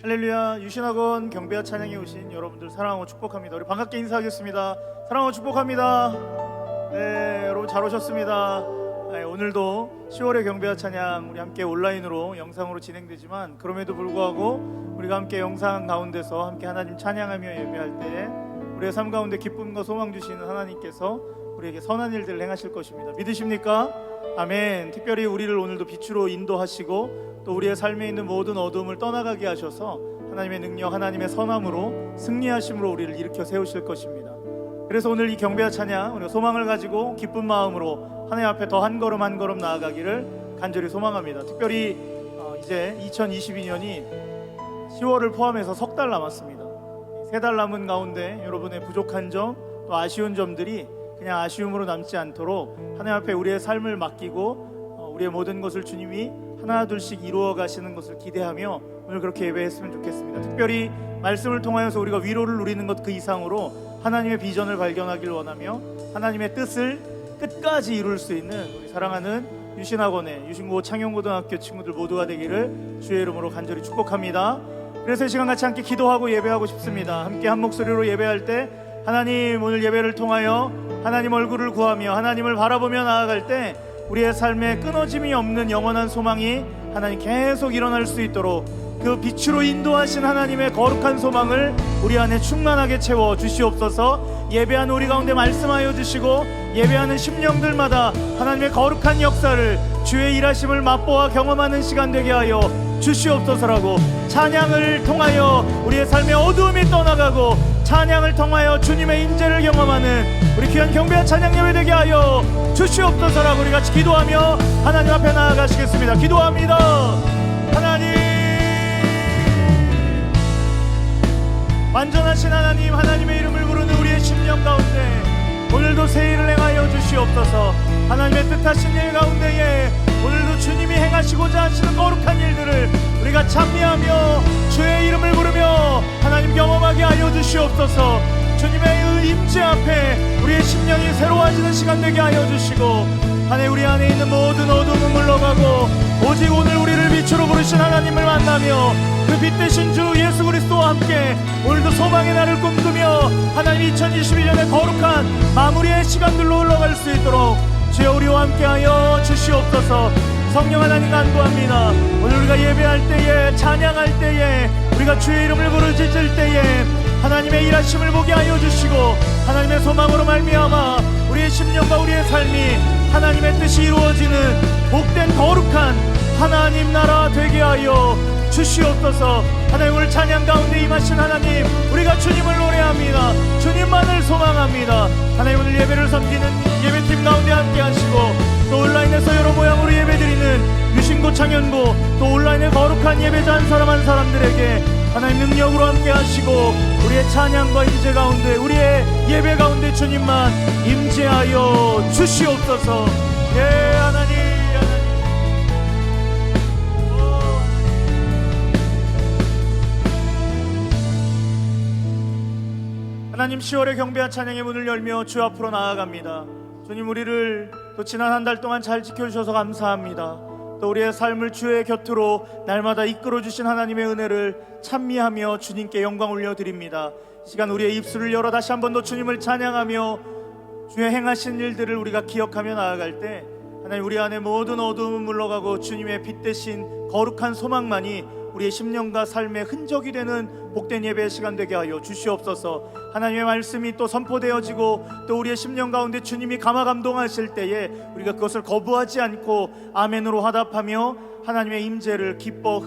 할렐루야. 유신학원 경배와 찬양에 오신 여러분들 사랑하고 축복합니다. 우리 반갑게 인사하겠습니다. 사랑하고 축복합니다. 네, 여러분 잘 오셨습니다. 네, 오늘도 10월의 경배와 찬양 우리 함께 온라인으로 영상으로 진행되지만 그럼에도 불구하고 우리가 함께 영상 가운데서 함께 하나님 찬양하며 예배할 때 우리의 삶 가운데 기쁨과 소망 주시는 하나님께서 우리에게 선한 일들을 행하실 것입니다. 믿으십니까? 아멘. 특별히 우리를 오늘도 빛으로 인도하시고 또 우리의 삶에 있는 모든 어둠을 떠나가게 하셔서 하나님의 능력, 하나님의 선함으로 승리하심으로 우리를 일으켜 세우실 것입니다. 그래서 오늘 이 경배와 찬양 우리가 소망을 가지고 기쁜 마음으로 하나님 앞에 더 한 걸음 한 걸음 나아가기를 간절히 소망합니다. 특별히 이제 2022년이 10월을 포함해서 석 달 남았습니다. 3달 남은 가운데 여러분의 부족한 점 또 아쉬운 점들이 그냥 아쉬움으로 남지 않도록 하나님 앞에 우리의 삶을 맡기고 우리의 모든 것을 주님이 하나 둘씩 이루어 가시는 것을 기대하며 오늘 그렇게 예배했으면 좋겠습니다. 특별히 말씀을 통하여서 우리가 위로를 누리는 것 그 이상으로 하나님의 비전을 발견하길 원하며 하나님의 뜻을 끝까지 이룰 수 있는 우리 사랑하는 유신학원의 유신고 창영고등학교 친구들 모두가 되기를 주의 이름으로 간절히 축복합니다. 그래서 이 시간 같이 함께 기도하고 예배하고 싶습니다. 함께 한 목소리로 예배할 때 하나님, 오늘 예배를 통하여 하나님 얼굴을 구하며 하나님을 바라보며 나아갈 때 우리의 삶에 끊어짐이 없는 영원한 소망이 하나님 계속 일어날 수 있도록 그 빛으로 인도하신 하나님의 거룩한 소망을 우리 안에 충만하게 채워 주시옵소서. 예배하는 우리 가운데 말씀하여 주시고 예배하는 심령들마다 하나님의 거룩한 역사를 주의 일하심을 맛보아 경험하는 시간 되게 하여 주시옵소서라고 찬양을 통하여 우리의 삶의 어두움이 떠나가고 찬양을 통하여 주님의 인재를 경험하는 우리 귀한 경배와 찬양 예배 되게 하여 주시옵소서라고 우리 같이 기도하며 하나님 앞에 나아가시겠습니다. 기도합니다. 하나님, 완전하신 하나님, 하나님의 이름을 부르는 우리의 심령 가운데 오늘도 새 일을 행하여 주시옵소서. 하나님의 뜻하신 일 가운데에 오늘도 주님이 행하시고자 하시는 거룩한 일들을 우리가 찬미하며 주의 이름을 부르며 하나님 경험하게 하여 주시옵소서. 주님의 임재 앞에 우리의 심령이 새로워지는 시간 되게 하여 주시고 하나님 우리 안에 있는 모든 어둠은 물러가고 오직 오늘 우리를 빛으로 부르신 하나님을 만나며 그 빛 대신 주 예수 그리스도와 함께 오늘도 소망의 날을 꿈꾸며 하나님 2021년의 거룩한 마무리의 시간들로 흘러갈 수 있도록 주여 우리와 함께하여 주시옵소서. 성령 하나님 간구합니다. 오늘 우리가 예배할 때에 찬양할 때에 우리가 주의 이름을 부르짖을 때에 하나님의 일하심을 보게 하여 주시고 하나님의 소망으로 말미암아 우리의 심령과 우리의 삶이 하나님의 뜻이 이루어지는 복된 거룩한 하나님 나라 되게 하여 주시옵소서. 하나님 오늘 찬양 가운데 임하신 하나님 우리가 주님을 노래합니다. 주님만을 소망합니다. 하나님 오늘 예배를 섬기는 예배팀 가운데 함께 하시고 또 온라인에서 여러 모양으로 예배드리는 유신고 창현고 또 온라인의 거룩한 예배자 한 사람 한 사람들에게 하나님 능력으로 함께 하시고 우리의 찬양과 임재 가운데 우리의 예배 가운데 주님만 임재하여 주시옵소서. 예 하나님, 하나님 10월의 경배와 찬양의 문을 열며 주 앞으로 나아갑니다. 주님 우리를 또 지난 한 달 동안 잘 지켜주셔서 감사합니다. 또 우리의 삶을 주의 곁으로 날마다 이끌어주신 하나님의 은혜를 찬미하며 주님께 영광 올려드립니다. 이 시간 우리의 입술을 열어 다시 한 번 더 주님을 찬양하며 주의 행하신 일들을 우리가 기억하며 나아갈 때 하나님 우리 안에 모든 어두움은 물러가고 주님의 빛 대신 거룩한 소망만이 우리의 심령과 삶의 흔적이 되는 복된 예배의 시간 되게 하여 주시옵소서. 하나님의 말씀이 또 선포되어지고 또 우리의 심령 가운데 주님이 감화 감동하실 때에 우리가 그것을 거부하지 않고 아멘으로 화답하며 하나님의 임재를 기뻐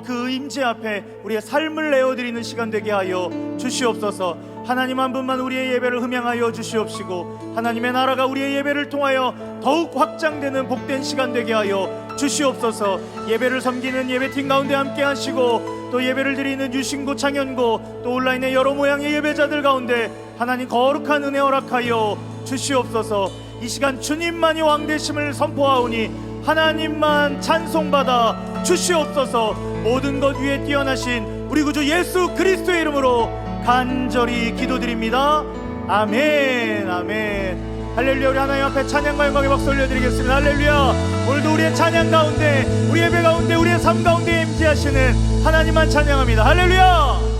그 임재 앞에 우리의 삶을 내어드리는 시간 되게 하여 주시옵소서. 하나님 한 분만 우리의 예배를 흠양하여 주시옵시고 하나님의 나라가 우리의 예배를 통하여 더욱 확장되는 복된 시간 되게 하여 주시옵소서. 예배를 섬기는 예배팀 가운데 함께 하시고 또 예배를 드리는 유신고 창현고 또 온라인의 여러 모양의 예배자들 가운데 하나님 거룩한 은혜 허락하여 주시옵소서. 이 시간 주님만이 왕되심을 선포하오니 하나님만 찬송받아 주시옵소서. 모든 것 위에 뛰어나신 우리 구주 예수 그리스도의 이름으로 간절히 기도드립니다. 아멘. 아멘. 할렐루야. 우리 하나님 앞에 찬양과 영광의 박수 올려드리겠습니다. 할렐루야. 오늘도 우리의 찬양 가운데, 우리 예배 가운데, 우리의 삶 가운데 임재하시는 하나님만 찬양합니다. 할렐루야.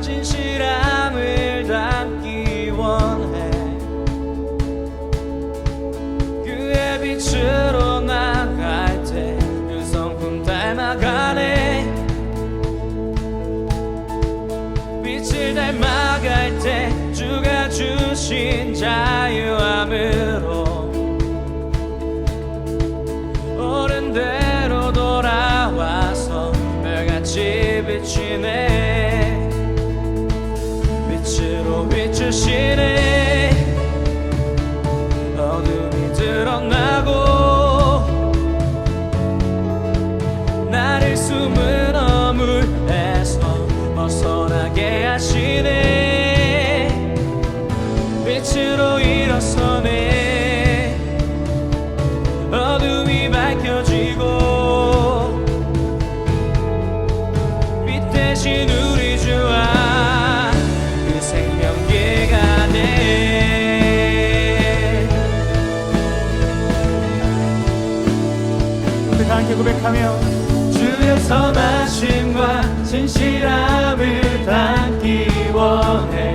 진실함을 담기 원해. 그의 빛으로 나갈 때 그 성품 닮아가네. 빛을 닮아갈 때 주가 주신 자유함으로 옳은 대로 돌아와서 별같이 비치네. 빛으로 비추시네. 어둠이 드러나고 나를 숨은 어물에서 벗어나게 하시네. 빛으로 일어서네. 어둠이 밝혀지고 빛 대신 우리 주와 생명기가 돼. 우리 다 함께 고백하며 주의 선하심과 진실함을 담기 원해.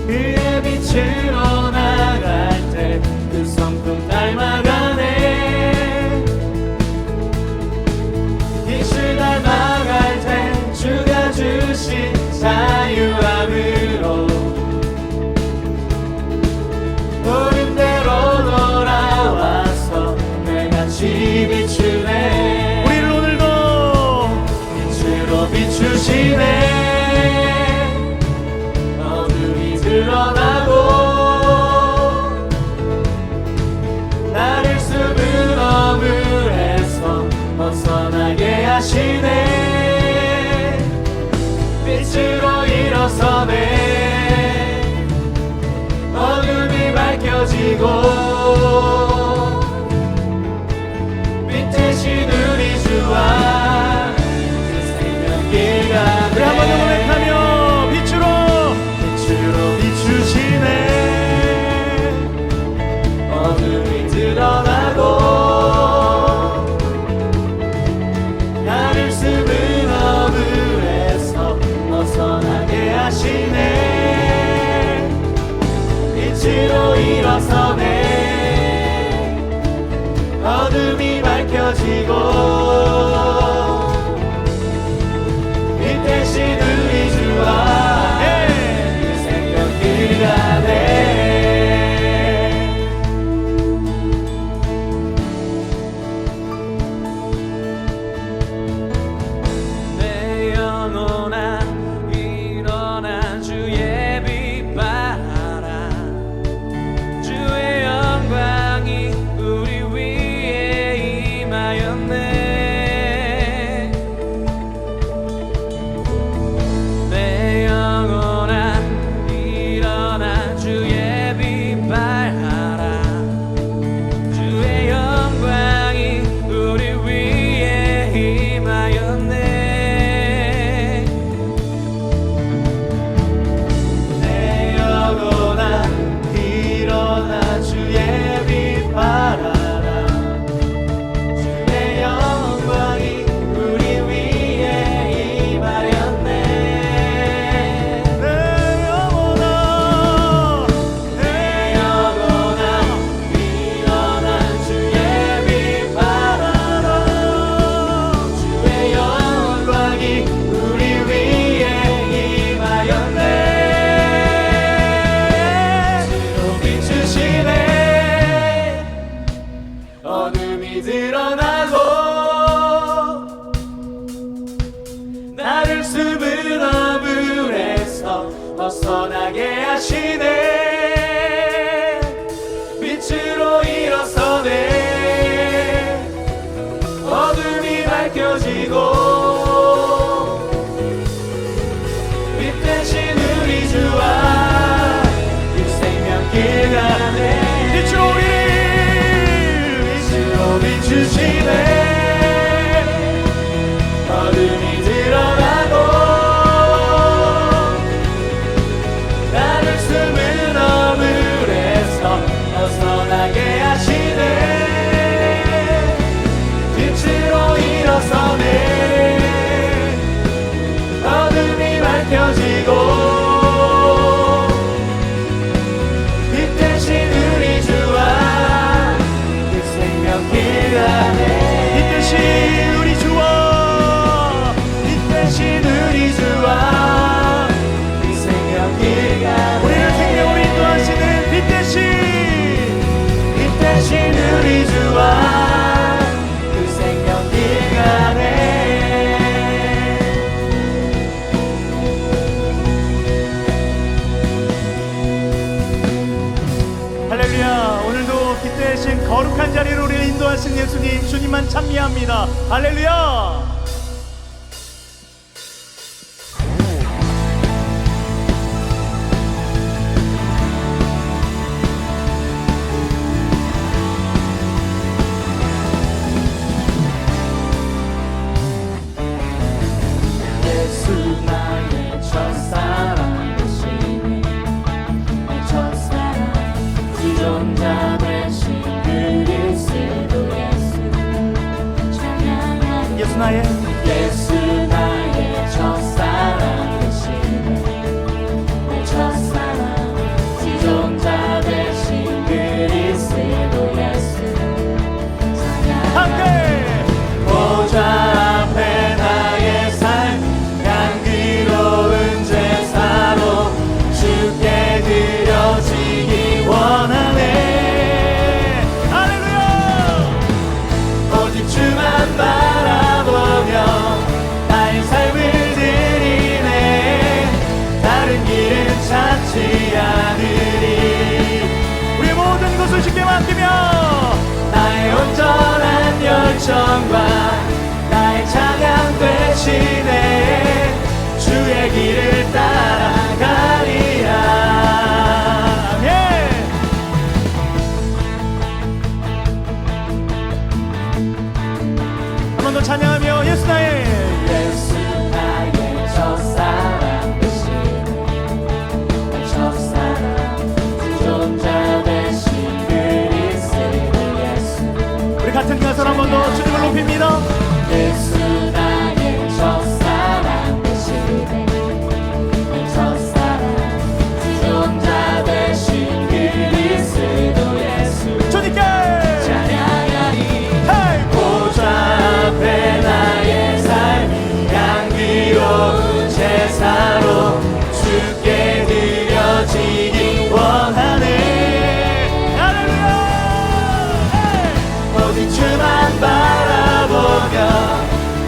그의 빛으로 나갈 때 그 성품 닮아가네. 빛을 닮아갈 때 주가 주신 자유함으로 옳은 대로 돌아와서 매같이 비추네. 우리를 오늘도 빛으로 비추시네. 어둠이 드러나고 나를 숨은 어물에서 벗어나게 하시네. 빛으로 일어서네. 어둠이 밝혀지고 빛 대신 우리 주와 그 생명기가 우리 한번 더 고백하며 빛으로 비추시네. 어둠이 드러나고 나를 숨은 어물에서 벗어나게 하시네. 빛으로 일어서네. 어둠이 밝혀지고 빛 대신 우리 주와 그 생명기가 돼. 내 영혼아 일어나 주의 빛 바라. 주의 영광이 우리 위에 임하였네. 내 영혼아 일어나 주의 빛 발하라. 주의 영광이 우리 위에 임하였네. 내 영혼아 일어나 주의 빛 발하라. 주의 영광이 우리 위에 임하였네. 내 영혼아 내 영혼아 일어나 주의 빛 발하라. 주의 영광이 우리 위에 임하였네. 빛으로 비추시네. 어둠이 드러나고 나를 숨은 어물에서 벗어나게 하시네. 빛으로 일어서네. 어둠이 밝혀지고 주시네. 어둠이 드러나고 나를 숨은 어물에서 벗어나게 하시네. 빛으로 일어서네. 어둠이 밝혀지고 빛 대신 우리 주와 그 생명 길 안에. 이 대신 우리 주와 빛 대신 우리 주와 그 생명 길 안에. 우리를 생명으로 인도하시는 빛 대신 빛 대신 우리 주와 그 생명 길 안에. 할렐루야. 오늘도 빛 대신 거룩한 자리로 우리를 인도하신 예수님, 주님만 찬미합니다. 할렐루야. 예수 나의 첫사랑 되시네. 내 첫사랑 구존자 되신 그리스도 예수 찬양하리. 예수 나의 예수 나의 첫사랑 되시네. 내 첫사랑 구존자 되신 그리스도 예수 찬양하리. 함께 보좌 앞에 나의 삶 향기로운 제사로 주께 드려지기 원하네. 할렐루야. 오직 주만 바라보며 나의 삶을 드리네. 다른 길은 찾지 않으리. 우리의 모든 것을 주께 맡기며 나의 온전한 열정과 나의 찬양 되시네. 주의 길을 따라가리라. 예. 한 번 더 찬양하며 예수 나의 예수 나의 첫사랑 되시네. 내 첫사랑 구존자 되신 그리스도 예수. 우리 같은 가사로 한 번 더 주님을 높입니다. 예수 나의 첫사랑 되시네. 내 첫사랑 구존자 되신 그리스도 예수 주님께 찬양하리. 헤이. 보좌 앞에 나의 삶 향기로운 제사로 주께 드려지기 원하네. 할렐루야. 헤이. 오직 주만 바라보며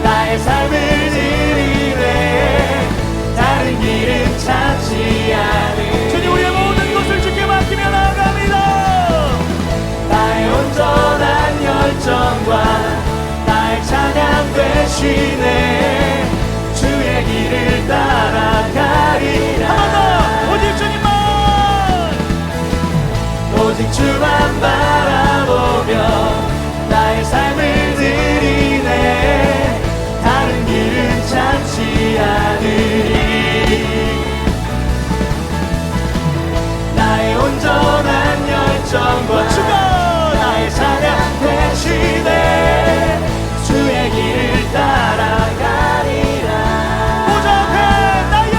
나의 삶을 드리네. 다른 길은 찾지 않으리. 주님 우리의 모든 것을 주께 맡기며 나아갑니다. 나의 온전한 열정과 나의 찬양 되시네. 주의 길을 따라가리라. 한 번 더 오직 주님만. 오직 주만 바라보며 나의 삶을 드리네. 다른 길은 찾지 않으리. 나의 온전한 열정과 주가 나의 찬양 되시네. 주의 길을 따라가리라. 보좌 앞에 나의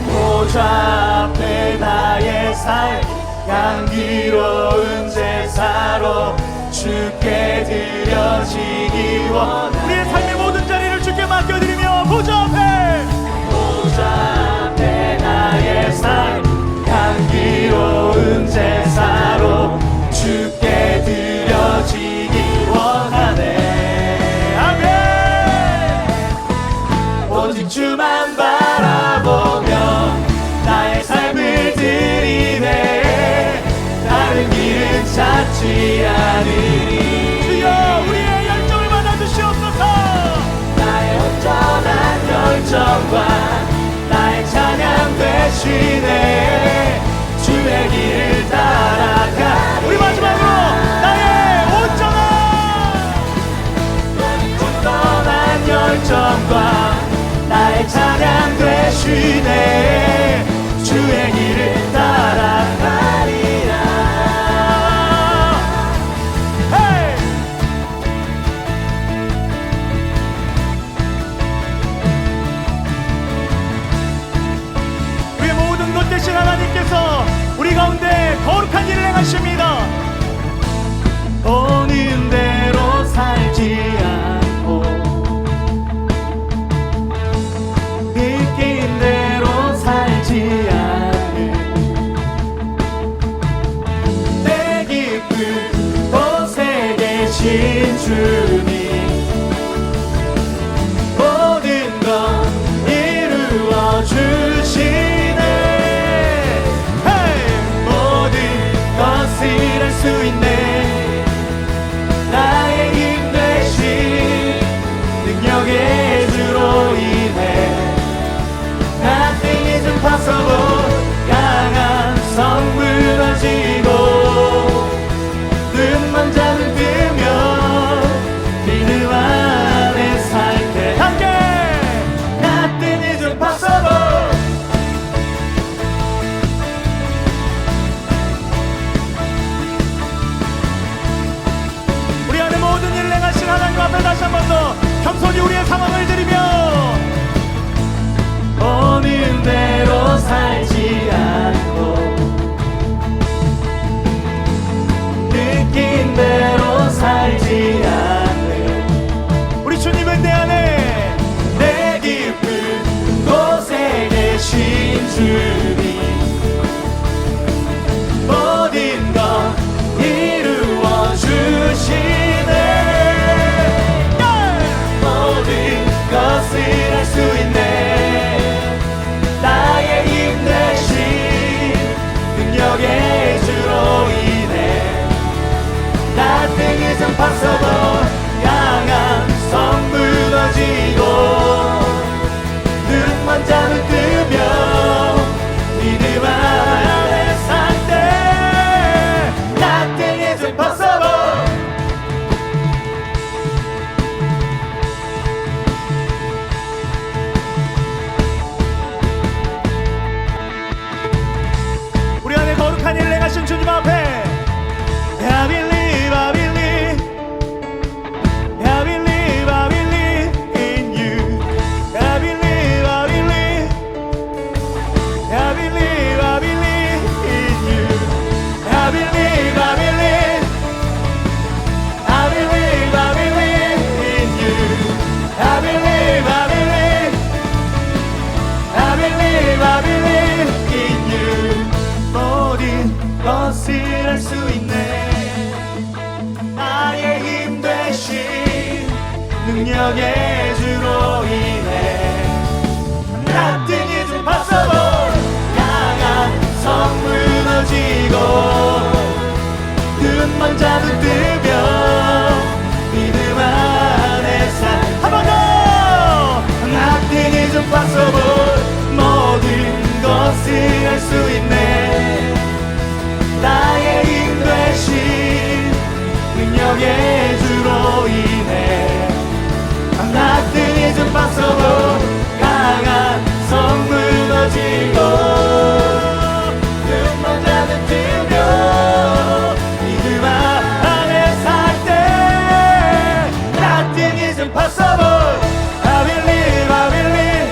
보좌 앞에 나의 삶 향기로운 제사로 주께 드려지기 원하네. 우리의 삶의 모든 자리를 주께 맡겨드리며 보좌 앞에 보좌 앞에 나의 삶 향기로운 제사로 주께 드려지기 원하네. 아멘. 오직 주만 바라보며 나의 삶을 드리네. 다른 길은 찾지 않으리. 주여 우리의 열정을 받아주시옵소서. 주시네 주의 길을 따라가리라. 헤이! 우리의 모든 것 되신 하나님께서 우리 가운데 거룩한 일을 행하십니다. 보는 대로 살지 않고 느낀 대로 살지 않는 내 깊은 곳에 계신 주님 모든 것 이루어 주시네. 모든 것을 할 수 있네 나의 힘 되신 능력의 주로 인해 Nothing is impossible. 강한 성 무너지고 눈만 잠 뜨면 믿음 안에 살 때 함께 Nothing is impossible. 우리 안에 모든 일을 행하신 하나님 앞에 다시 한 번 더 겸손히 우리의 상황을 드리며 보는 대로 살지 않고 느낀 대로 살지 않는 우리 주님은 내 안에 내 깊은 곳에 계신 주님 모든 것 이루어 주시네. 모든 것을 할 수 있네 나의 힘 대신 능력의 주로 인해 Nothing is impossible. 강한 성 무너지고 눈만 잠을 뜨면 믿음 안에 살 때 Nothing is impossible. 우리 안에 거룩한 일을 행하신 주님 앞에 I believe, I believe, I believe, I believe in you. I believe, I believe, I believe, I believe in you. I believe, I believe, I believe, I believe in you. I believe, I believe, I believe, I believe in you. 모든 것을 할 수 있네 나의 힘 되신 능력의 주로 인해 Nothing is impossible. 강한 성 무너지고 눈만 잠을 뜨면 믿음 안에 살 한 번 더! Nothing is impossible. 모든 것을 할 수 있네 나의 힘 되신 능력의 주로 인해 Nothing is impossible. 강한 성 무너지고 눈만 잠을 뜨면 믿음 안에 살 때 Nothing is impossible. I believe, I believe,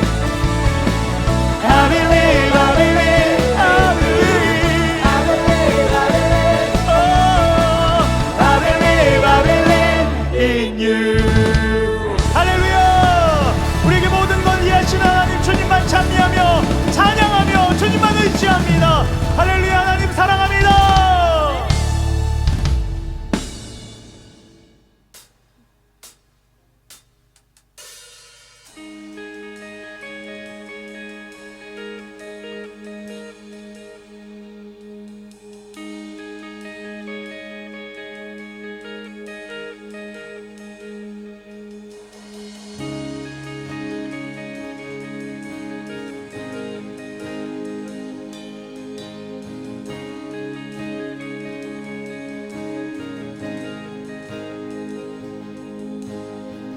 I believe, I believe, I believe, I believe, I believe, oh, I believe, I believe in you. 할렐루야! 우리에게 모든 걸 이해하신 하나님 주님만 찬미하며 찬양하며 주님만 의지합니다. 할렐루야! 하나님 사랑합니다.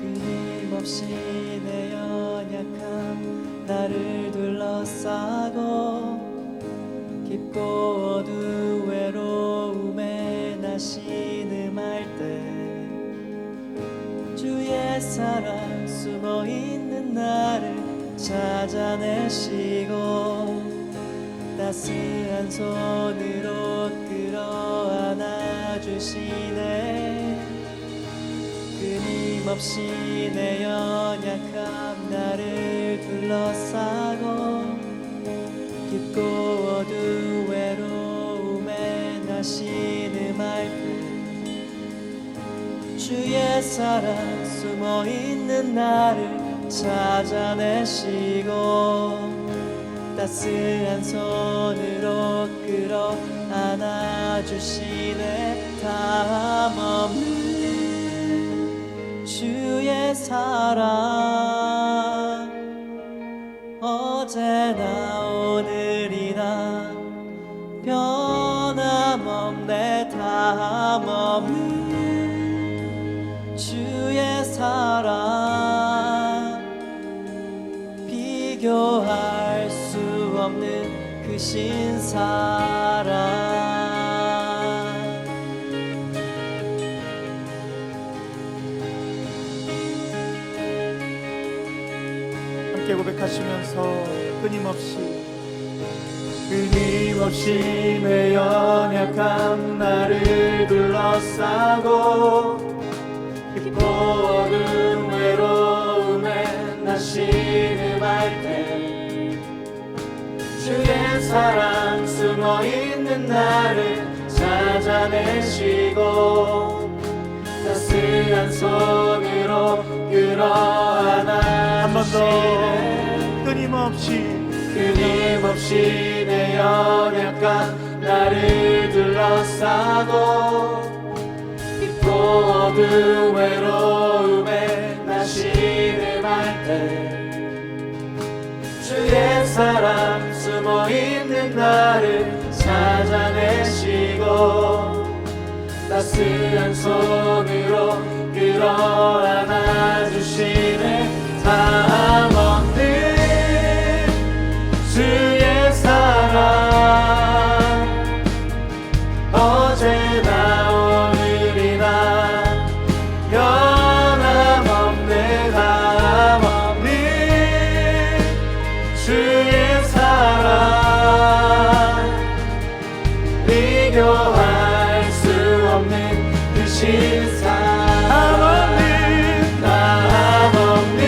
끊임없이 내 연약함 나를 둘러 사랑 숨어있는 나를 찾아내시고 따스한 손으로 끌어안아 주시네. 끊임없이 내 연약함 나를 둘러싸고 깊고 어두운 외로움에 나 신음할 때 주의 사랑 숨어있는 나를 찾아내시고 따스한 손으로 끌어안아 주시네. 다함없는 주의 사랑 어제나 오늘이나 변함없네. 다함없는 주의 사랑 비교할 수 없는 그 신사랑 함께 고백하시면서 끊임없이 내 연약함 나를 둘러싸고 깊고 어두운 외로움에 나 신음할 때 주의 사랑 숨어있는 나를 찾아내시고 따스한 손으로 끌어안아 한 번 더 주시네. 끊임없이 내 연약함 나를 둘러싸고 깊고 어두운 외로움에 나 신음할 때 주의 사랑 숨어있는 나를 찾아내시고 따스한 손으로 끌어안아 주시네. 다함없는 주의 사랑 어제나 오늘이나 변함없네. 다함없는 주의 사랑 비교할 수 없는 그 신사랑. 다함없는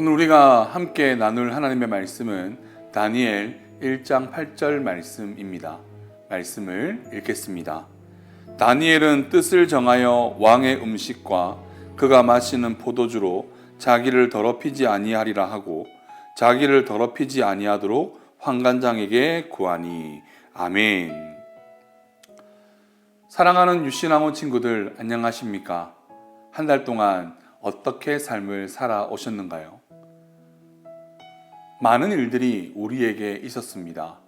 오늘 우리가 함께 나눌 하나님의 말씀은 다니엘 1장 8절 말씀입니다. 말씀을 읽겠습니다. 다니엘은 뜻을 정하여 왕의 음식과 그가 마시는 포도주로 자기를 더럽히지 아니하리라 하고 자기를 더럽히지 아니하도록 환관장에게 구하니. 아멘. 사랑하는 유신왕후 친구들, 안녕하십니까? 한 달 동안 어떻게 삶을 살아오셨는가요? 많은 일들이 우리에게 있었습니다.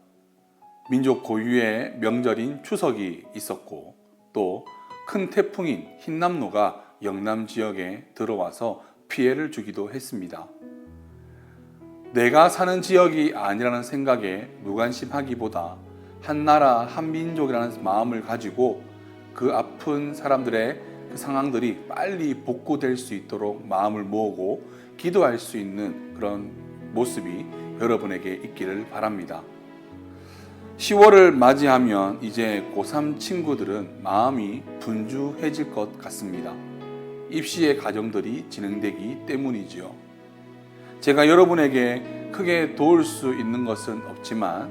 민족 고유의 명절인 추석이 있었고, 또 큰 태풍인 흰남노가 영남 지역에 들어와서 피해를 주기도 했습니다. 내가 사는 지역이 아니라는 생각에 무관심하기보다 한 나라 한 민족이라는 마음을 가지고 그 아픈 사람들의 그 상황들이 빨리 복구될 수 있도록 마음을 모으고 기도할 수 있는 그런 모습이 여러분에게 있기를 바랍니다. 10월을 맞이하면 이제 고3 친구들은 마음이 분주해질 것 같습니다. 입시의 과정들이 진행되기 때문이지요. 제가 여러분에게 크게 도울 수 있는 것은 없지만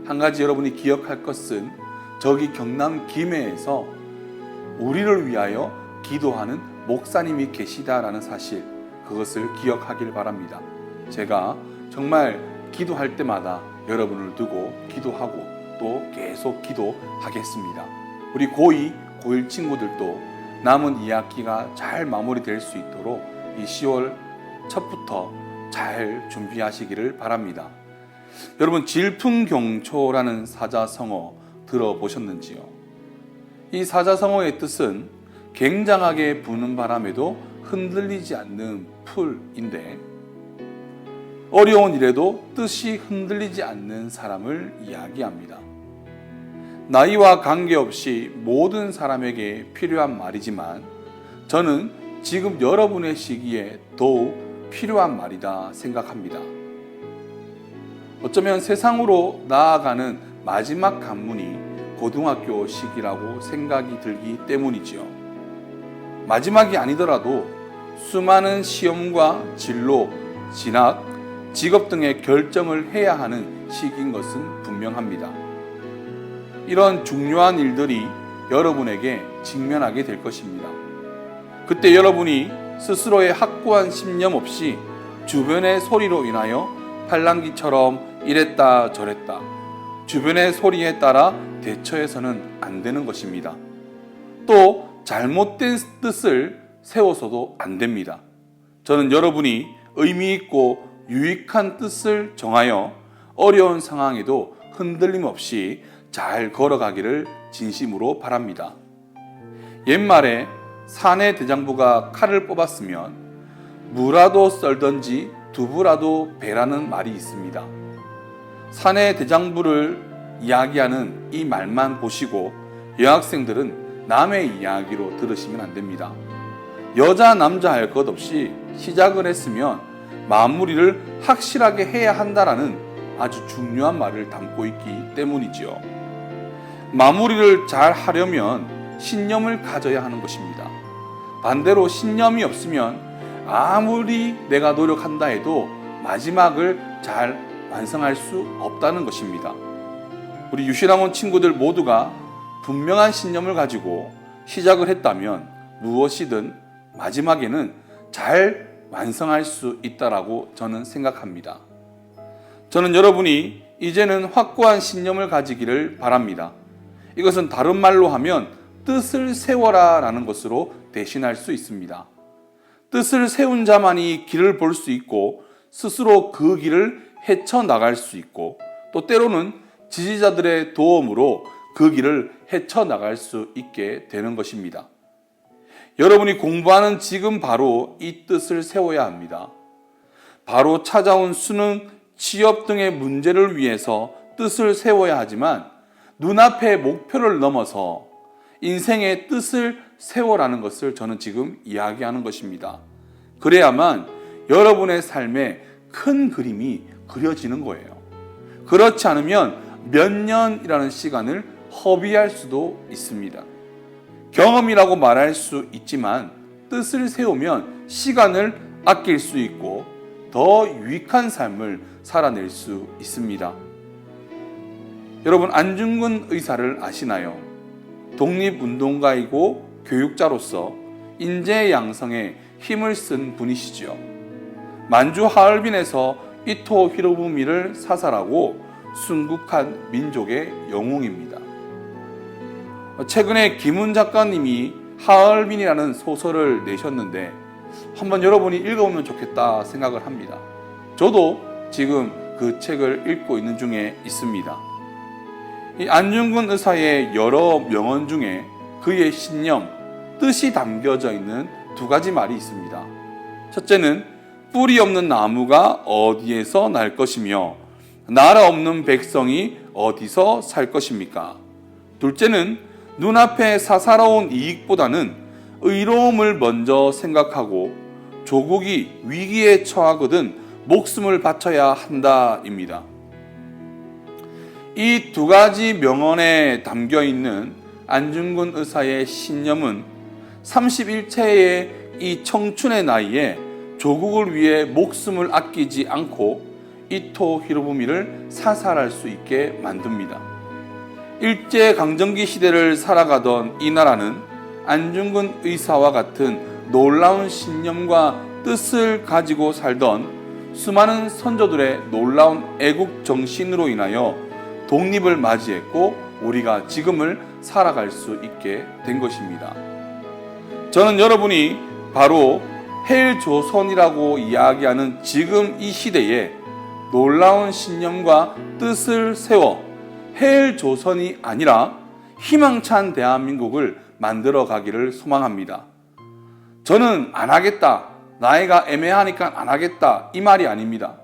한 가지 여러분이 기억할 것은 저기 경남 김해에서 우리를 위하여 기도하는 목사님이 계시다라는 사실, 그것을 기억하길 바랍니다. 제가 정말 기도할 때마다 여러분을 두고 기도하고 또 계속 기도하겠습니다. 우리 고2, 고1 친구들도 남은 2학기가 잘 마무리될 수 있도록 이 10월 첫부터 잘 준비하시기를 바랍니다. 여러분, 질풍경초라는 사자성어 들어보셨는지요? 이 사자성어의 뜻은 굉장하게 부는 바람에도 흔들리지 않는 풀인데, 어려운 일에도 뜻이 흔들리지 않는 사람을 이야기합니다. 나이와 관계없이 모든 사람에게 필요한 말이지만 저는 지금 여러분의 시기에 더욱 필요한 말이다 생각합니다. 어쩌면 세상으로 나아가는 마지막 관문이 고등학교 시기라고 생각이 들기 때문이지요. 마지막이 아니더라도 수많은 시험과 진로, 진학, 직업 등의 결정을 해야 하는 시기인 것은 분명합니다. 이런 중요한 일들이 여러분에게 직면하게 될 것입니다. 그때 여러분이 스스로의 확고한 신념 없이 주변의 소리로 인하여 팔랑귀처럼 이랬다 저랬다, 주변의 소리에 따라 대처해서는 안 되는 것입니다. 또 잘못된 뜻을 세워서도 안 됩니다. 저는 여러분이 의미 있고 유익한 뜻을 정하여 어려운 상황에도 흔들림 없이 잘 걸어가기를 진심으로 바랍니다. 옛말에 사내 대장부가 칼을 뽑았으면 무라도 썰던지 두부라도 베라는 말이 있습니다. 사내 대장부를 이야기하는 이 말만 보시고 여학생들은 남의 이야기로 들으시면 안 됩니다. 여자 남자 할 것 없이 시작을 했으면 마무리를 확실하게 해야 한다라는 아주 중요한 말을 담고 있기 때문이지요. 마무리를 잘 하려면 신념을 가져야 하는 것입니다. 반대로 신념이 없으면 아무리 내가 노력한다 해도 마지막을 잘 완성할 수 없다는 것입니다. 우리 유신학원 친구들 모두가 분명한 신념을 가지고 시작을 했다면 무엇이든 마지막에는 잘 완성할 수 있다라고 저는 생각합니다. 저는 여러분이 이제는 확고한 신념을 가지기를 바랍니다. 이것은 다른 말로 하면 뜻을 세워라 라는 것으로 대신할 수 있습니다. 뜻을 세운 자만이 길을 볼 수 있고 스스로 그 길을 헤쳐나갈 수 있고 또 때로는 지지자들의 도움으로 그 길을 헤쳐나갈 수 있게 되는 것입니다. 여러분이 공부하는 지금 바로 이 뜻을 세워야 합니다. 바로 찾아온 수능, 취업 등의 문제를 위해서 뜻을 세워야 하지만 눈앞의 목표를 넘어서 인생의 뜻을 세워라는 것을 저는 지금 이야기하는 것입니다. 그래야만 여러분의 삶에 큰 그림이 그려지는 거예요. 그렇지 않으면 몇 년이라는 시간을 허비할 수도 있습니다. 경험이라고 말할 수 있지만 뜻을 세우면 시간을 아낄 수 있고 더 유익한 삶을 살아낼 수 있습니다. 여러분, 안중근 의사를 아시나요? 독립운동가이고 교육자로서 인재 양성에 힘을 쓴 분이시죠. 만주 하얼빈에서 이토 히로부미를 사살하고 순국한 민족의 영웅입니다. 최근에 김훈 작가님이 하얼빈이라는 소설을 내셨는데 한번 여러분이 읽어보면 좋겠다 생각을 합니다. 저도 지금 그 책을 읽고 있는 중에 있습니다. 이 안중근 의사의 여러 명언 중에 그의 신념, 뜻이 담겨져 있는 두 가지 말이 있습니다. 첫째는 뿌리 없는 나무가 어디에서 날 것이며 나라 없는 백성이 어디서 살 것입니까? 둘째는 눈앞의 사사로운 이익보다는 의로움을 먼저 생각하고 조국이 위기에 처하거든 목숨을 바쳐야 한다입니다. 이 두 가지 명언에 담겨 있는 안중근 의사의 신념은 31세의 이 청춘의 나이에 조국을 위해 목숨을 아끼지 않고 이토 히로부미를 사살할 수 있게 만듭니다. 일제강점기 시대를 살아가던 이 나라는 안중근 의사와 같은 놀라운 신념과 뜻을 가지고 살던 수많은 선조들의 놀라운 애국 정신으로 인하여 독립을 맞이했고 우리가 지금을 살아갈 수 있게 된 것입니다. 저는 여러분이 바로 헬조선이라고 이야기하는 지금 이 시대에 놀라운 신념과 뜻을 세워 헬조선이 아니라 희망찬 대한민국을 만들어 가기를 소망합니다. 저는 안 하겠다, 나이가 애매하니까 안 하겠다, 이 말이 아닙니다.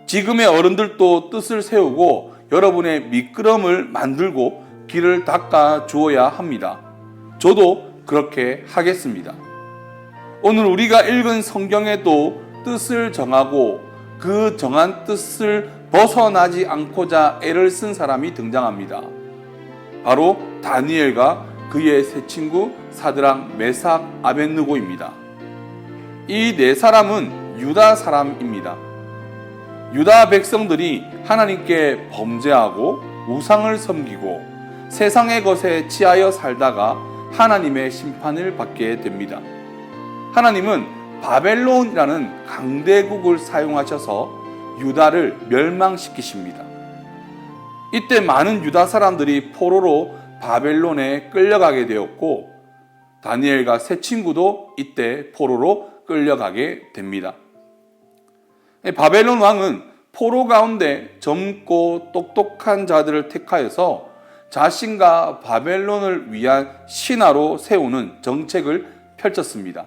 지금의 어른들도 뜻을 세우고 여러분의 미끄럼을 만들고 길을 닦아 주어야 합니다. 저도 그렇게 하겠습니다. 오늘 우리가 읽은 성경에도 뜻을 정하고 그 정한 뜻을 벗어나지 않고자 애를 쓴 사람이 등장합니다. 바로 다니엘과 그의 세 친구 사드락, 메삭, 아벳느고입니다. 이 네 사람은 유다 사람입니다. 유다 백성들이 하나님께 범죄하고 우상을 섬기고 세상의 것에 취하여 살다가 하나님의 심판을 받게 됩니다. 하나님은 바벨론이라는 강대국을 사용하셔서 유다를 멸망시키십니다. 이때 많은 유다 사람들이 포로로 바벨론에 끌려가게 되었고 다니엘과 세 친구도 이때 포로로 끌려가게 됩니다. 바벨론 왕은 포로 가운데 젊고 똑똑한 자들을 택하여서 자신과 바벨론을 위한 신하로 세우는 정책을 펼쳤습니다.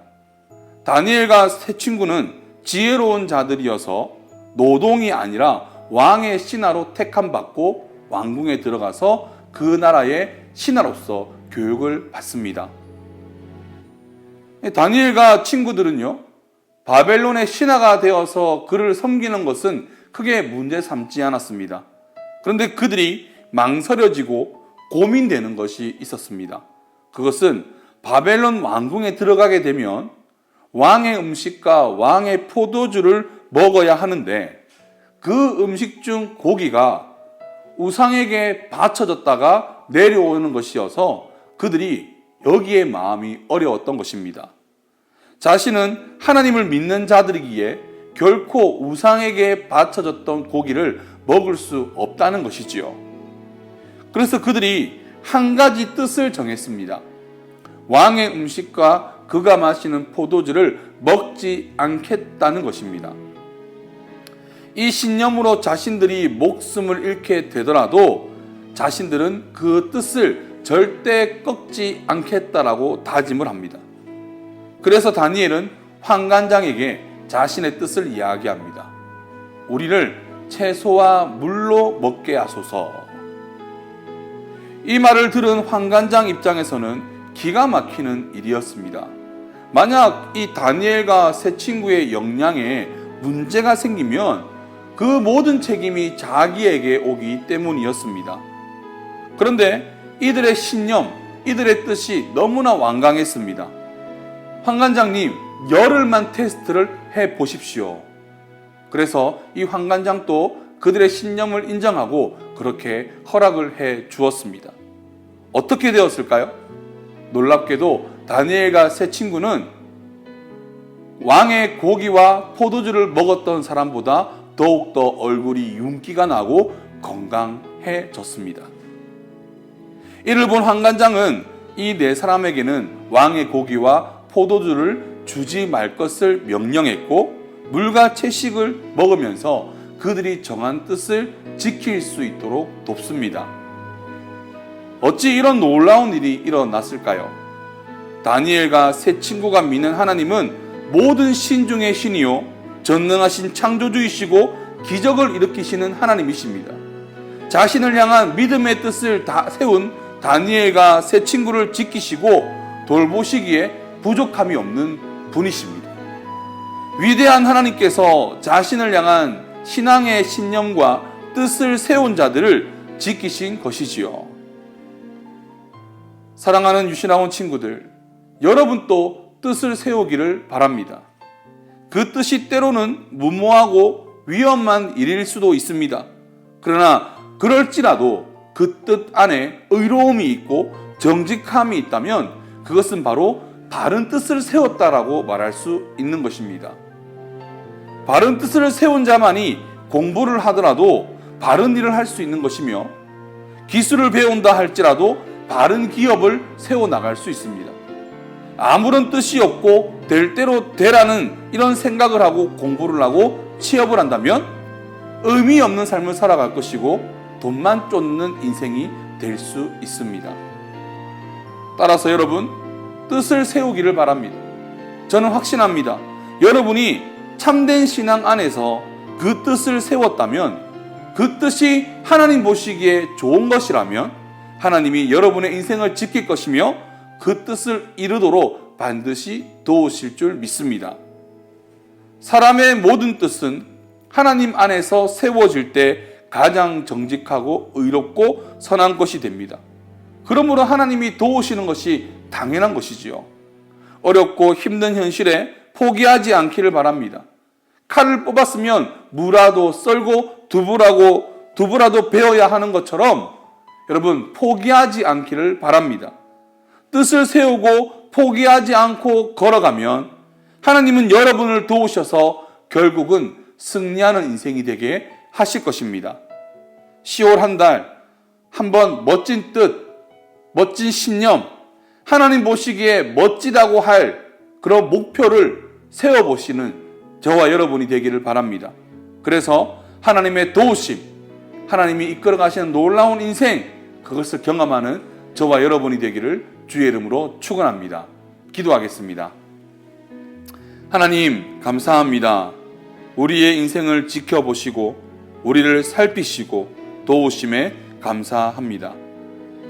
다니엘과 세 친구는 지혜로운 자들이어서 노동이 아니라 왕의 신하로 택함받고 왕궁에 들어가서 그 나라의 신하로서 교육을 받습니다. 다니엘과 친구들은요, 바벨론의 신하가 되어서 그를 섬기는 것은 크게 문제 삼지 않았습니다. 그런데 그들이 망설여지고 고민되는 것이 있었습니다. 그것은 바벨론 왕궁에 들어가게 되면 왕의 음식과 왕의 포도주를 먹어야 하는데 그 음식 중 고기가 우상에게 바쳐졌다가 내려오는 것이어서 그들이 여기에 마음이 어려웠던 것입니다. 자신은 하나님을 믿는 자들이기에 결코 우상에게 바쳐졌던 고기를 먹을 수 없다는 것이지요. 그래서 그들이 한 가지 뜻을 정했습니다. 왕의 음식과 그가 마시는 포도주를 먹지 않겠다는 것입니다. 이 신념으로 자신들이 목숨을 잃게 되더라도 자신들은 그 뜻을 절대 꺾지 않겠다라고 다짐을 합니다. 그래서 다니엘은 환관장에게 자신의 뜻을 이야기합니다. 우리를 채소와 물로 먹게 하소서. 이 말을 들은 환관장 입장에서는 기가 막히는 일이었습니다. 만약 이 다니엘과 세 친구의 역량에 문제가 생기면 그 모든 책임이 자기에게 오기 때문이었습니다. 그런데 이들의 신념, 이들의 뜻이 너무나 완강했습니다. 환관장님, 열흘만 테스트를 해 보십시오. 그래서 이 환관장도 그들의 신념을 인정하고 그렇게 허락을 해 주었습니다. 어떻게 되었을까요? 놀랍게도 다니엘과 세 친구는 왕의 고기와 포도주를 먹었던 사람보다 더욱더 얼굴이 윤기가 나고 건강해졌습니다. 이를 본 환관장은 이 네 사람에게는 왕의 고기와 포도주를 주지 말 것을 명령했고 물과 채식을 먹으면서 그들이 정한 뜻을 지킬 수 있도록 돕습니다. 어찌 이런 놀라운 일이 일어났을까요? 다니엘과 세 친구가 믿는 하나님은 모든 신 중의 신이요 전능하신 창조주이시고 기적을 일으키시는 하나님이십니다. 자신을 향한 믿음의 뜻을 다 세운 다니엘과 세 친구를 지키시고 돌보시기에 부족함이 없는 분이십니다. 위대한 하나님께서 자신을 향한 신앙의 신념과 뜻을 세운 자들을 지키신 것이지요. 사랑하는 유신학원 친구들, 여러분도 뜻을 세우기를 바랍니다. 그 뜻이 때로는 무모하고 위험한 일일 수도 있습니다. 그러나 그럴지라도 그 뜻 안에 의로움이 있고 정직함이 있다면 그것은 바로 바른 뜻을 세웠다라고 말할 수 있는 것입니다. 바른 뜻을 세운 자만이 공부를 하더라도 바른 일을 할 수 있는 것이며 기술을 배운다 할지라도 바른 기업을 세워나갈 수 있습니다. 아무런 뜻이 없고 될 대로 되라는 이런 생각을 하고 공부를 하고 취업을 한다면 의미 없는 삶을 살아갈 것이고 돈만 쫓는 인생이 될 수 있습니다. 따라서 여러분, 뜻을 세우기를 바랍니다. 저는 확신합니다. 여러분이 참된 신앙 안에서 그 뜻을 세웠다면 그 뜻이 하나님 보시기에 좋은 것이라면 하나님이 여러분의 인생을 지킬 것이며 그 뜻을 이루도록 반드시 도우실 줄 믿습니다. 사람의 모든 뜻은 하나님 안에서 세워질 때 가장 정직하고 의롭고 선한 것이 됩니다. 그러므로 하나님이 도우시는 것이 당연한 것이지요. 어렵고 힘든 현실에 포기하지 않기를 바랍니다. 칼을 뽑았으면 무라도 썰고 두부라도 베어야 하는 것처럼 여러분 포기하지 않기를 바랍니다. 뜻을 세우고 포기하지 않고 걸어가면 하나님은 여러분을 도우셔서 결국은 승리하는 인생이 되게 하실 것입니다. 10월 한 달 한번 멋진 뜻, 멋진 신념, 하나님 보시기에 멋지다고 할 그런 목표를 세워보시는 저와 여러분이 되기를 바랍니다. 그래서 하나님의 도우심, 하나님이 이끌어 가시는 놀라운 인생, 그것을 경험하는 저와 여러분이 되기를 주의 이름으로 축원합니다. 기도하겠습니다. 하나님 감사합니다. 우리의 인생을 지켜보시고 우리를 살피시고 도우심에 감사합니다.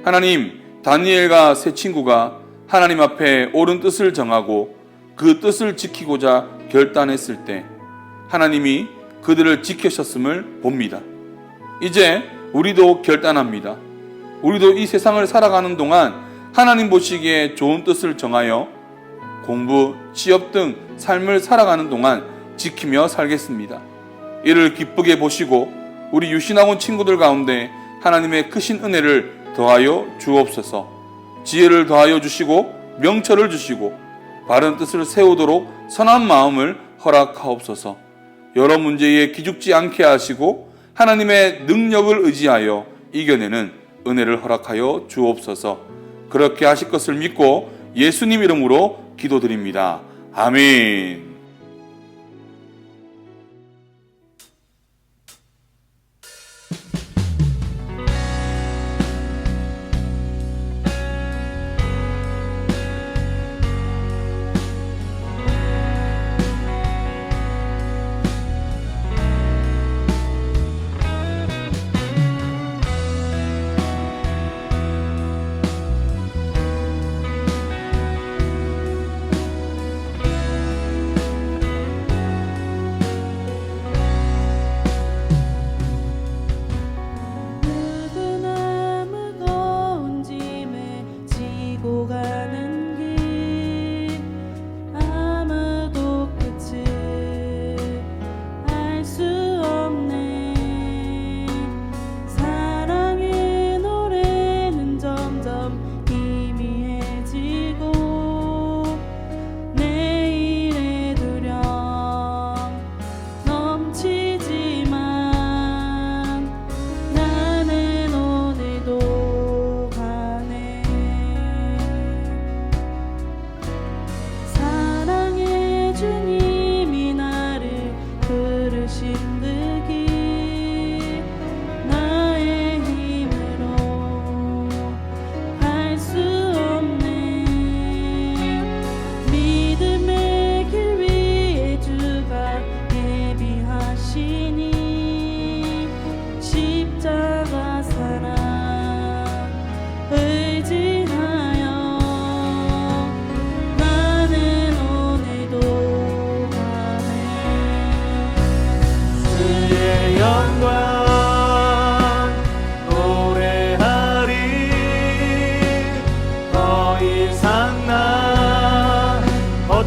하나님, 다니엘과 세 친구가 하나님 앞에 옳은 뜻을 정하고 그 뜻을 지키고자 결단했을 때 하나님이 그들을 지키셨음을 봅니다. 이제 우리도 결단합니다. 우리도 이 세상을 살아가는 동안 하나님 보시기에 좋은 뜻을 정하여 공부, 취업 등 삶을 살아가는 동안 지키며 살겠습니다. 이를 기쁘게 보시고 우리 유신학원 친구들 가운데 하나님의 크신 은혜를 더하여 주옵소서. 지혜를 더하여 주시고 명철을 주시고 바른 뜻을 세우도록 선한 마음을 허락하옵소서. 여러 문제에 기죽지 않게 하시고 하나님의 능력을 의지하여 이겨내는 은혜를 허락하여 주옵소서. 그렇게 하실 것을 믿고 예수님 이름으로 기도드립니다. 아멘.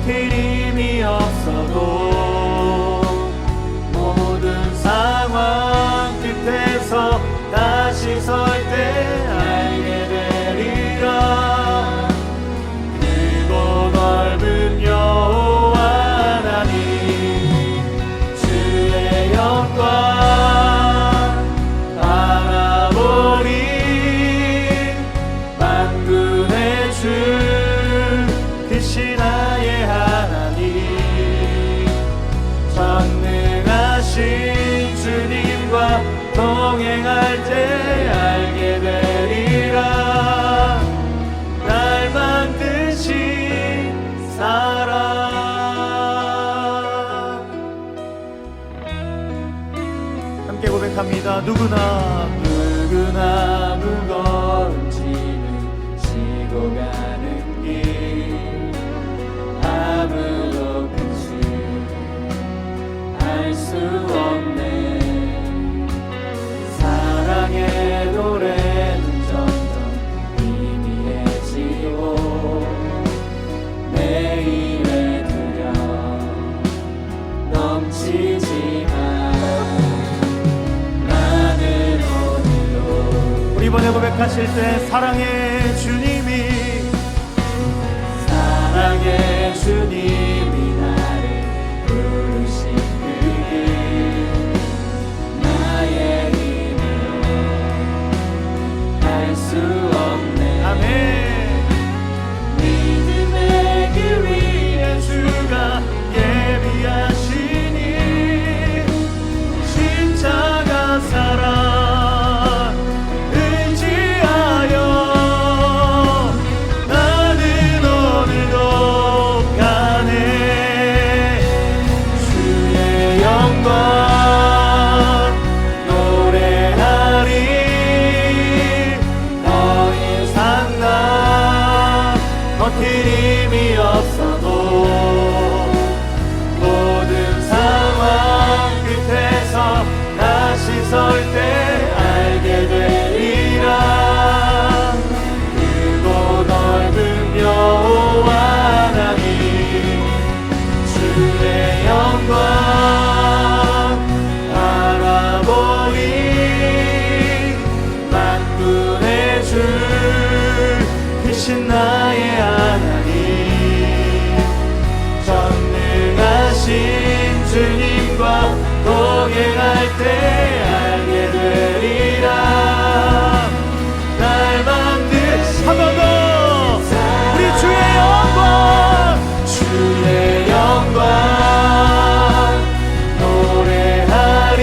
버티림이 없어도 모든 상황 끝에서 다시 설 때 알게 되리라. 크고 넓은 여호와 하나님 주의 영광 바라보리. 만군의 주 크신 나의 하나님 전능하신 주님과 동행할 때 알게 되리라. 날 만드신 사랑. 함께 고백합니다. 누구나 무거운 짐을 지고 가는 길 아무도 끝을 알 수 없네. 사랑의 노래는 점점 희미해지고 내 입에 들려 넘치지만 나는 오늘도 우리 이번에 고백하실 때 사랑의 주님이 사랑의 주님이 나를 부르신 그 길 나의 힘으로 할 수 없네. 아멘. 믿음의 길 위에 주가 예비하시니 십자가 사랑 의지하여 나는 오늘도 가네. 주의 영광 노래하리. 더 이상 나 버티림이 없어도 모든 상황 끝에서 다시 설 때 알게 되리라. 크고 넓은 여호와 하나님 주의 영광 바라보리. 만군의 주 크신 나의 하나님 전능하신 주님과 동행할 때 알게 되리라. 날 만드신 한 번 더 우리 주의 영광 주의 영광 노래하리.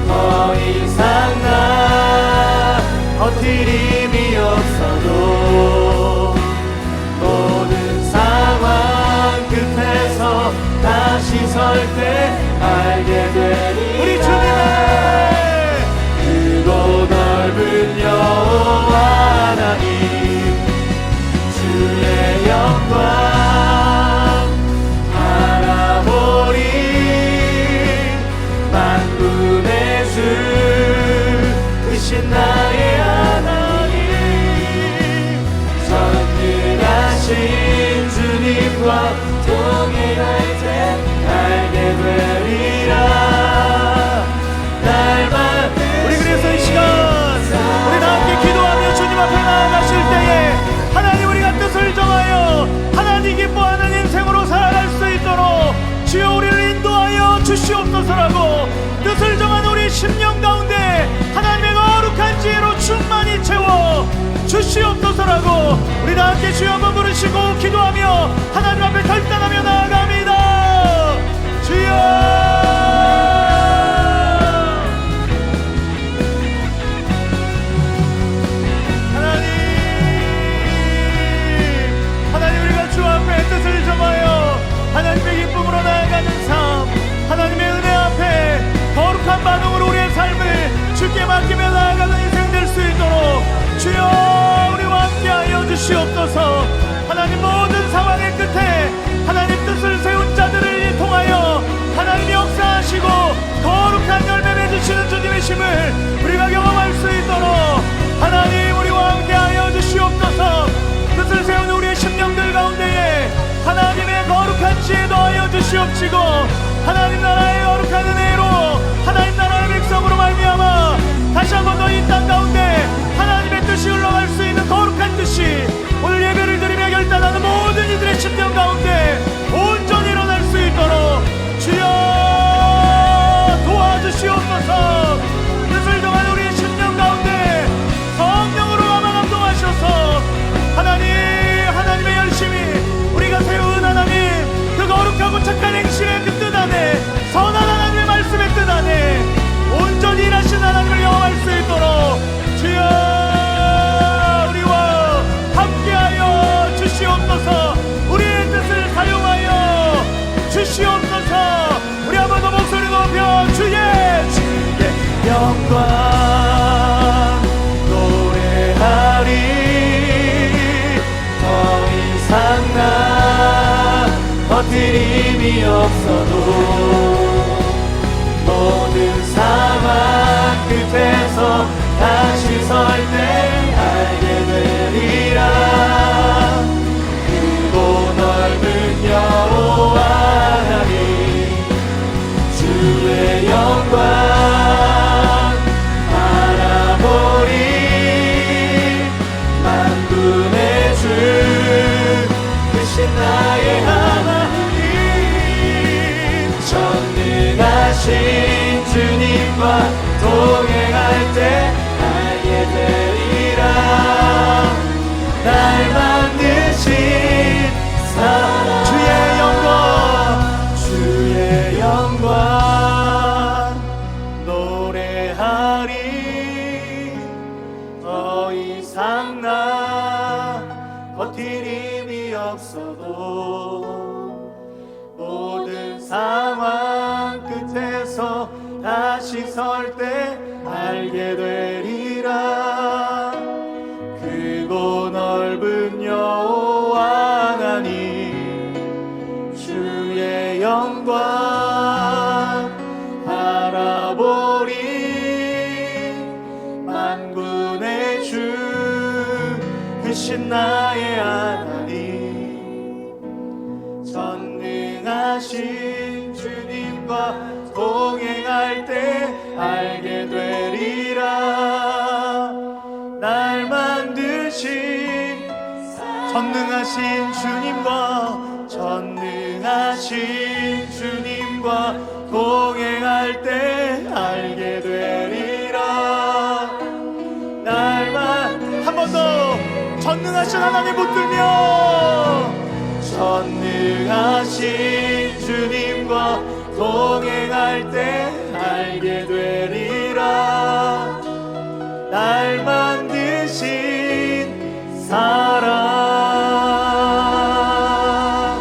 더 이상 나 버티림이 없어도 모든 상황 끝에서 다시 설 때 알게 되리. 우리 주님의 크고 넓은 여호와 하나님 주의 영광 바라보리. 만군의 주 크신 나의 하나님 전능하신 주님과 동행할 때 알게 되리라. 우리 그래서 이 시간 우리 다 함께 기도하며 주님 앞에 나아가실 때에 하나님 우리가 뜻을 정하여 하나님 기뻐하는 인생으로 살아갈 수 있도록 주여 우리를 인도하여 주시옵소서라고 뜻을 정한 우리 심령 가운데 하나님의 거룩한 지혜로 충만히 채워 주시옵소서라고 우리 다 함께 주여 한번 부르시고 기도하며 하나님 앞에 결단하며 나아갑니다. 주여 하나님 우리가 주 앞에 뜻을 정하여 하나님의 기쁨으로 나아가는 삶 하나님의 은혜 앞에 거룩한 반응으로 우리의 삶을 주께 맡기며 나아가는 인생 될 수 있도록 주여 우리와 함께하여 주시옵소서. 하나님 모든 상황의 끝에 하나님 뜻을 세운 자들을 통하여 하나님이 역사하시고 거룩한 열매 맺으시는 주님의 힘을 우리가 경험할 수 있도록 하나님 우리와 함께하여 주시옵소서. 뜻을 세운 우리의 심령들 가운데에 주시옵시고 하나님 나라의 거룩한 은혜로 하나님 나라의 백성으로 말미암아 다시 한 번 더 이 땅 가운데 하나님의 뜻이 흘러갈 수 있는 거룩한 뜻이 오늘 예배를 드리며 결단하는 모든 이들의 심령 가운데 온전히 일어날 수 있도록 주여 도와주시옵소서. 뜻을 정한 우리의 심령 가운데 성령으로 아마 감동하셔서 하나님의 열심히 우리가 세운 하나님 그 거룩하고 착한 행실의 그 뜻 안에 선한 하나님의 말씀의 뜻 안에 온전히 일하신 하나님을 영험할 수 있도록 주여 우리와 함께하여 주시옵소서. 우리의 뜻을 사용하여 주시옵소서. 우리 한번 더 목소리 높여 주의 영광 노래하리. 더 이상 나 버틸 힘이 없어도 모든 상황 끝에서 다시 설 때 알게 되리라. 크고 넓은 여호와 하나님 주의 영광 바라보리. 만군의 주 크신 나의 하나님 전능하신 주님과 동행할 때 알게 되리라. 날 만드신 사랑 주의 영광 노래하리. 더 이상 나 버틸 힘이 없어도 모든 상황 끝에서 다시 설 때 알게 되리라. 크고 넓은 여호와 하나님 주의 영광 바라보리. 만군의 주 크신 나의 하나님 전능하신 주님과 동행할 때 알게 되리라. 날 만드신 전능하신 주님과 동행할 때 알게 되리라. 날만 한 번 더 전능하신 하나님 붙들며 전능하신 주님과 동행할 때 알게 되리라. 날 만드신 사랑.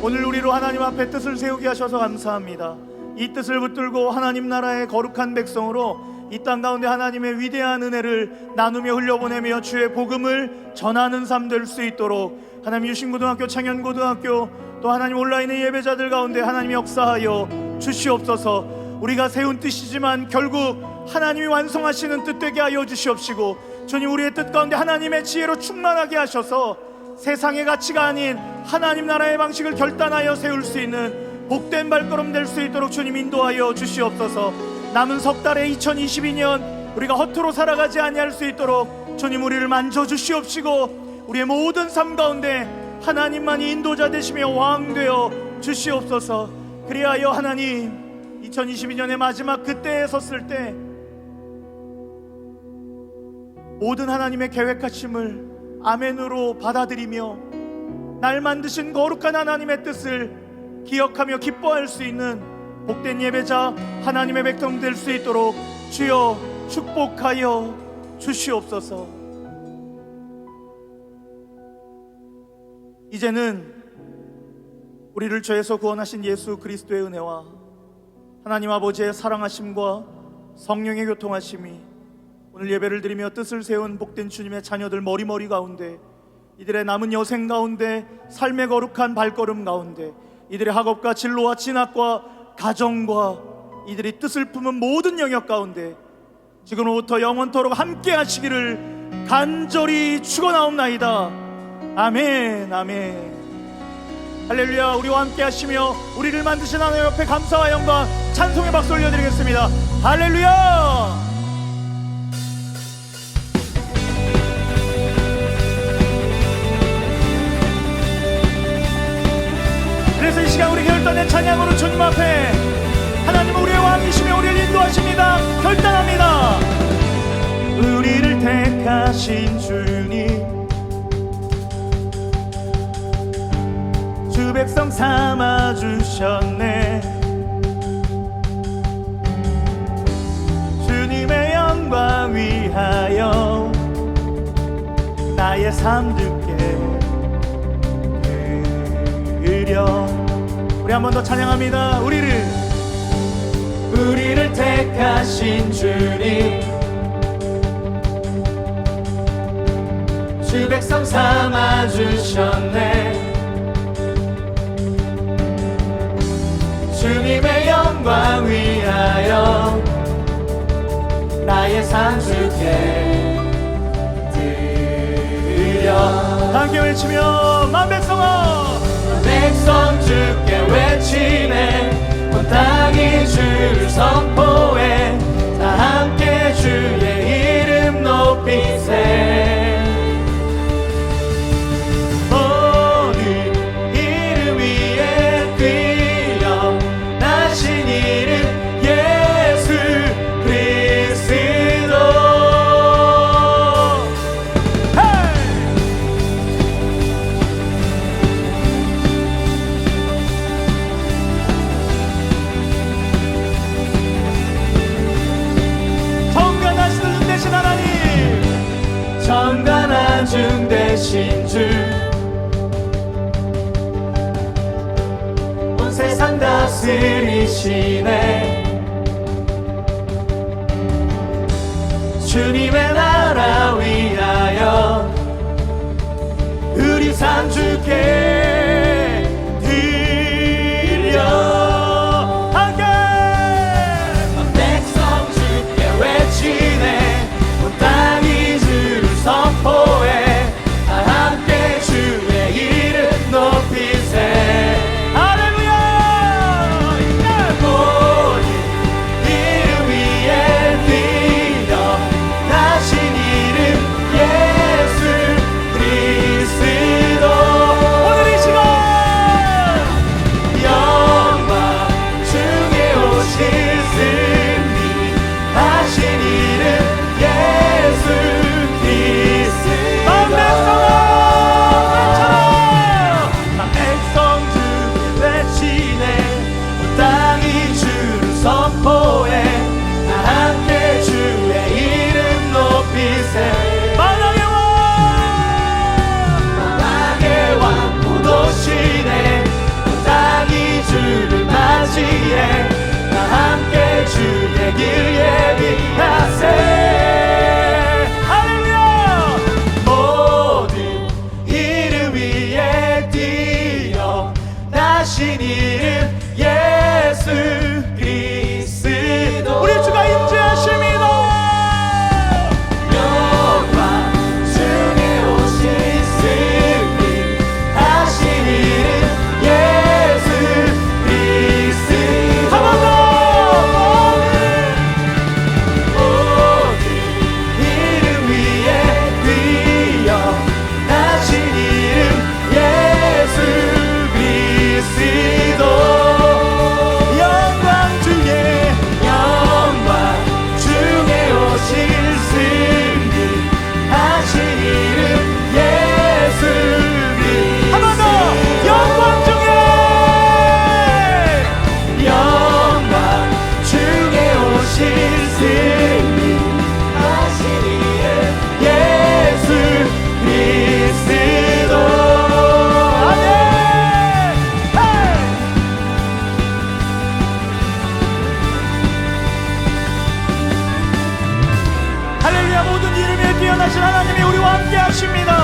오늘 우리로 하나님 앞에 뜻을 세우게 하셔서 감사합니다. 이 뜻을 붙들고 하나님 나라의 거룩한 백성으로 이 땅 가운데 하나님의 위대한 은혜를 나누며 흘려보내며 주의 복음을 전하는 삶 될 수 있도록 하나님 유신고등학교, 창현고등학교 또 하나님 온라인의 예배자들 가운데 하나님이 역사하여 주시옵소서. 우리가 세운 뜻이지만 결국 하나님이 완성하시는 뜻 되게 하여 주시옵시고 주님 우리의 뜻 가운데 하나님의 지혜로 충만하게 하셔서 세상의 가치가 아닌 하나님 나라의 방식을 결단하여 세울 수 있는 복된 발걸음 될 수 있도록 주님 인도하여 주시옵소서. 남은 석 달의 2022년 우리가 허투루 살아가지 아니할 수 있도록 주님 우리를 만져주시옵시고 우리의 모든 삶 가운데 하나님만이 인도자 되시며 왕 되어 주시옵소서. 그리하여 하나님 2022년의 마지막 그때에 섰을 때 모든 하나님의 계획하심을 아멘으로 받아들이며 날 만드신 거룩한 하나님의 뜻을 기억하며 기뻐할 수 있는 복된 예배자 하나님의 백성 될 수 있도록 주여 축복하여 주시옵소서. 이제는 우리를 죄에서 구원하신 예수 그리스도의 은혜와 하나님 아버지의 사랑하심과 성령의 교통하심이 오늘 예배를 드리며 뜻을 세운 복된 주님의 자녀들 머리머리 가운데 이들의 남은 여생 가운데 삶의 거룩한 발걸음 가운데 이들의 학업과 진로와 진학과 가정과 이들이 뜻을 품은 모든 영역 가운데 지금부터 영원토록 함께 하시기를 간절히 축원하옵나이다. 아멘 아멘. 할렐루야. 우리와 함께 하시며 우리를 만드신 하나님 옆에 감사와 영광 찬송의 박수 올려드리겠습니다. 할렐루야. 그래서 이 시간 우리 결단의 찬양으로 주님 앞에 하나님은 우리와 함께시며 우리를 인도하십니다. 결단합니다. 우리를 택하신 주님, 주 백성 삼아 주셨네. 주님의 영광 위하여 나의 삶 듣게 드려. 우리 한 번 더 찬양합니다. 우리를 택하신 주님, 주 백성 삼아 주셨네. 주님의 영광 위하여 나의 삶 주께 드려. 함께 외치며 만백성아, 백성 주께 외치네. 온 땅이 주를 선포해. 다 함께 주의 이름 높이세. 모든 이름 위에 뛰어 나신 이름 예수 그리스도. 정관하시는 대신 하나님, 정관하중 대신 주, 온 세상 다스리시네. 주님의 나라 위하여 우리 삶 주께 드려. 함께 백성 주께 외치네. 온 땅이 주를 선포해. 다 함께 주의 이름 높이세. 할렐루야. 모든 이름 위에 뛰어 나신 이름 예수 그리스도. 오늘 이 시간 영광 중에 오실 승리 하신 이름 예수 그리스도. 백성 주 외치네. 온 땅이 주를 선포해. 다 함께 주의 이름 높이세. 만왕의 왕 곧 오시네. 온 땅이 주를 맞이해. 다 함께 주의 길 예비하세. 할렐루야. 모든 이름 위에 뛰어 나신 이름 예수 그리스도. 우리 주가 임재하십니다. 영광 중에 오신 승리 하신 이름 예수 그리스도. 한 번 더. 모든 이름 위에 뛰어 나신 이름 예수 그리스도. 영광 중에 오실 승리 하신 이름 예수 그리스도. 한 번 더. 영광 중에 오실 승리 하신 이름 예수 그리스도. 아멘. 할렐루야. 모든 이름에 뛰어나신 하나님이 우리와 함께 하십니다.